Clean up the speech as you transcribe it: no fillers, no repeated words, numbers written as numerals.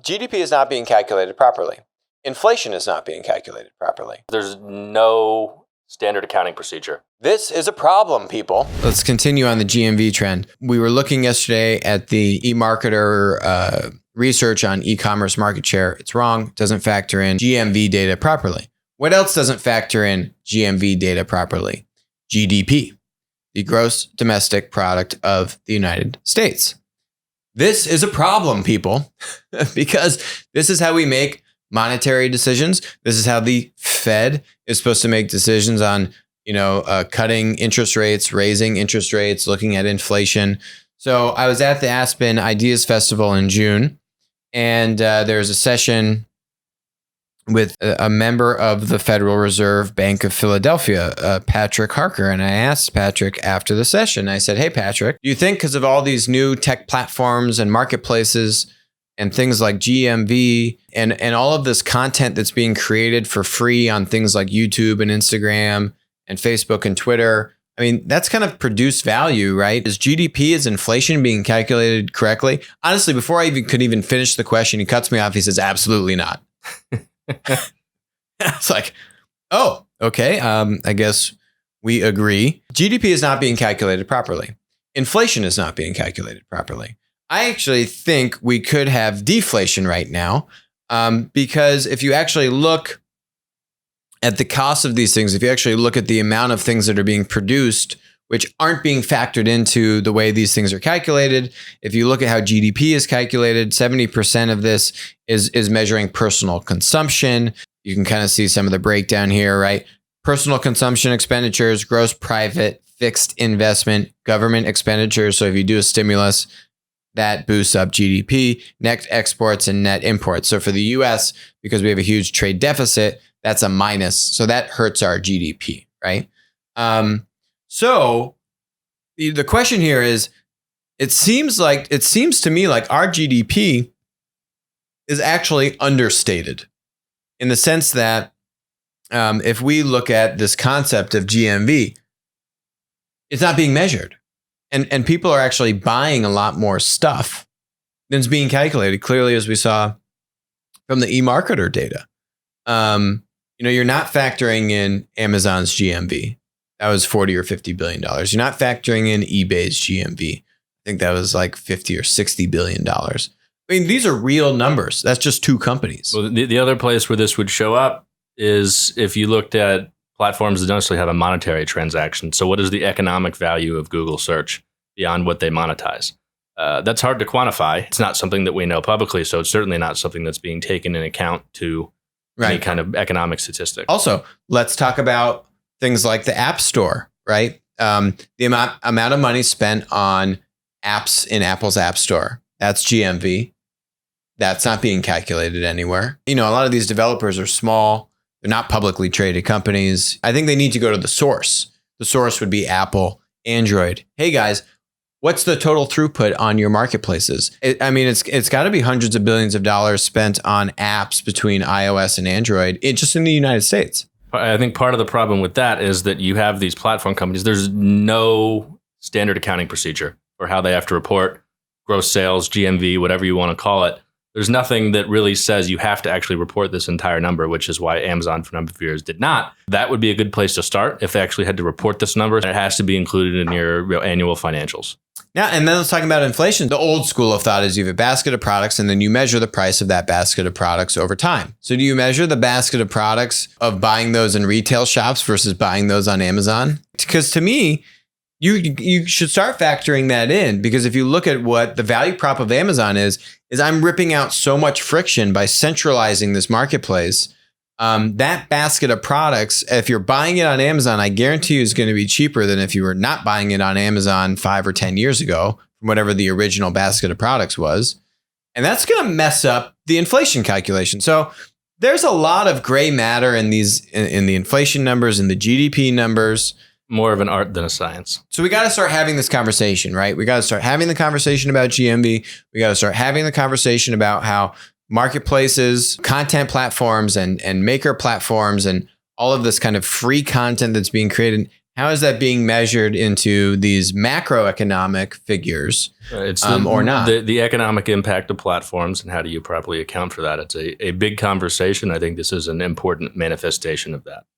GDP is not being calculated properly. Inflation is not being calculated properly. There's no standard accounting procedure. This is a problem, people. Let's continue on the GMV trend. We were looking yesterday at the eMarketer research on e-commerce market share. It's wrong. It doesn't factor in GMV data properly. What else doesn't factor in GMV data properly? GDP, the gross domestic product of the United States. This is a problem, people, because this is how we make monetary decisions. This is how the Fed is supposed to make decisions on, cutting interest rates, raising interest rates, looking at inflation. So I was at the Aspen Ideas Festival in June, and there's a session with a member of the Federal Reserve Bank of Philadelphia, Patrick Harker. And I asked Patrick after the session, I said, hey, Patrick, do you think because of all these new tech platforms and marketplaces and things like GMV and all of this content that's being created for free on things like YouTube and Instagram and Facebook and Twitter, I mean, that's kind of produced value, right? Is GDP, is inflation being calculated correctly? Honestly, before I could even finish the question, he cuts me off. He says, absolutely not. It's like, oh, okay. I guess we agree. GDP is not being calculated properly. Inflation is not being calculated properly. I actually think we could have deflation right now because if you actually look at the cost of these things, if you actually look at the amount of things that are being produced, which aren't being factored into the way these things are calculated. If you look at how GDP is calculated, 70% of this is measuring personal consumption. You can kind of see some of the breakdown here, right? Personal consumption expenditures, gross private fixed investment, government expenditures. So if you do a stimulus, that boosts up GDP, net exports and net imports. So for the US, because we have a huge trade deficit, that's a minus. So that hurts our GDP, right? So the question here is, it seems to me like our GDP is actually understated in the sense that if we look at this concept of GMV, it's not being measured. And people are actually buying a lot more stuff than is being calculated, clearly, as we saw from the eMarketer data. You're not factoring in Amazon's GMV. That was $40 or $50 billion. You're not factoring in eBay's GMV. I think that was like $50 or $60 billion. I mean, these are real numbers. That's just two companies. Well, the other place where this would show up is if you looked at platforms that don't necessarily have a monetary transaction. So what is the economic value of Google search beyond what they monetize? That's hard to quantify. It's not something that we know publicly, so it's certainly not something that's being taken into account to any kind of economic statistic. Also, let's talk about things like the App Store, right? The amount of money spent on apps in Apple's App Store, that's GMV. That's not being calculated anywhere. A lot of these developers are small. They're not publicly traded companies. I think they need to go to the source. The source would be Apple, Android. Hey guys, what's the total throughput on your marketplaces? It's got to be hundreds of billions of dollars spent on apps between iOS and Android, just in the United States. I think part of the problem with that is that you have these platform companies. There's no standard accounting procedure for how they have to report gross sales, GMV, whatever you want to call it. There's nothing that really says you have to actually report this entire number, which is why Amazon for a number of years did not. That would be a good place to start if they actually had to report this number. It has to be included in your annual financials. Yeah, and then let's talk about inflation. The old school of thought is you have a basket of products and then you measure the price of that basket of products over time. So do you measure the basket of products of buying those in retail shops versus buying those on Amazon? Because to me, you should start factoring that in, because if you look at what the value prop of Amazon is I'm ripping out so much friction by centralizing this marketplace. That basket of products, if you're buying it on Amazon, I guarantee you is going to be cheaper than if you were not buying it on Amazon 5 or 10 years ago, from whatever the original basket of products was. And that's going to mess up the inflation calculation. So there's a lot of gray matter in the inflation numbers and the GDP numbers. More of an art than a science. So we got to start having this conversation, right? We got to start having the conversation about GMV. We got to start having the conversation about how marketplaces, content platforms, and maker platforms, and all of this kind of free content that's being created How is that being measured into these macroeconomic figures, It's or not? the economic impact of platforms, and how do you properly account for that? It's a big conversation. I think this is an important manifestation of that.